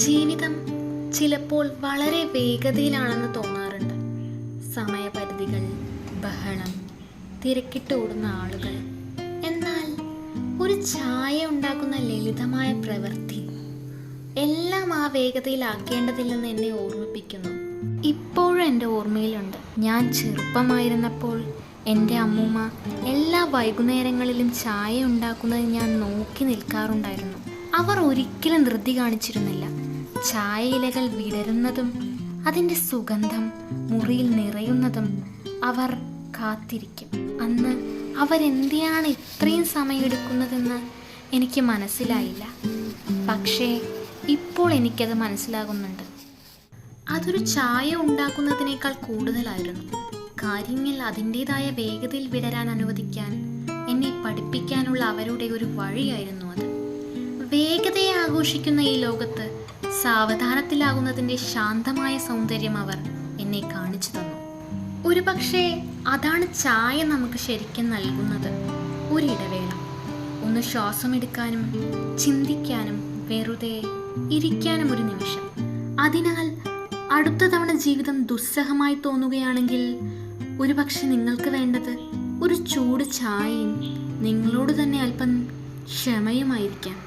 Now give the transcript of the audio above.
ജീവിതം ചിലപ്പോൾ വളരെ വേഗതയിലാണെന്ന് തോന്നാറുണ്ട്. സമയപരിധികൾ, ബഹളം, തിരക്കിട്ട് ഓടുന്ന ആളുകൾ. എന്നാൽ ഒരു ചായ ഉണ്ടാക്കുന്ന ലളിതമായ പ്രവൃത്തി എല്ലാം ആ വേഗതയിലാക്കേണ്ടതില്ലെന്ന് എന്നെ ഓർമ്മിപ്പിക്കുന്നു. ഇപ്പോഴും എൻ്റെ ഓർമ്മയിലുണ്ട്, ഞാൻ ചെറുപ്പമായിരുന്നപ്പോൾ എൻ്റെ അമ്മൂമ്മ എല്ലാ വൈകുന്നേരങ്ങളിലും ചായ ഉണ്ടാക്കുന്നത് ഞാൻ നോക്കി നിൽക്കാറുണ്ടായിരുന്നു. അവർ ഒരിക്കലും ധൃതി കാണിച്ചിരുന്നില്ല. ചായ ഇലകൾ വിടരുന്നതും അതിൻ്റെ സുഗന്ധം മുറിയിൽ നിറയുന്നതും അവർ കാത്തിരിക്കും. അന്ന് അവരെന്തിനാണ് ഇത്രയും സമയമെടുക്കുന്നതെന്ന് എനിക്ക് മനസ്സിലായില്ല. പക്ഷേ ഇപ്പോൾ എനിക്കത് മനസ്സിലാകുന്നുണ്ട്. അതൊരു ചായ ഉണ്ടാക്കുന്നതിനേക്കാൾ കൂടുതലായിരുന്നു. കാര്യങ്ങൾ അതിൻ്റേതായ വേഗതയിൽ വിടരാൻ അനുവദിക്കാൻ എന്നെ പഠിപ്പിക്കാനുള്ള അവരുടെ ഒരു വഴിയായിരുന്നു അത്. വേഗതയെ ആഘോഷിക്കുന്ന ഈ ലോകത്ത് സാവധാനത്തിലാകുന്നതിൻ്റെ ശാന്തമായ സൗന്ദര്യം അവർ എന്നെ കാണിച്ചു തന്നു. ഒരുപക്ഷെ അതാണ് ചായ നമുക്ക് ശരിക്കും നൽകുന്നത്. ഒരിടവേള, ഒന്ന് ശ്വാസമെടുക്കാനും ചിന്തിക്കാനും വെറുതെ ഇരിക്കാനും ഒരു നിമിഷം. അതിനാൽ അടുത്ത തവണ ജീവിതം ദുസ്സഹമായി തോന്നുകയാണെങ്കിൽ ഒരുപക്ഷെ നിങ്ങൾക്ക് വേണ്ടത് ഒരു ചൂട് ചായയും നിങ്ങളോട് തന്നെ അല്പം ക്ഷമയുമായിരിക്കാം.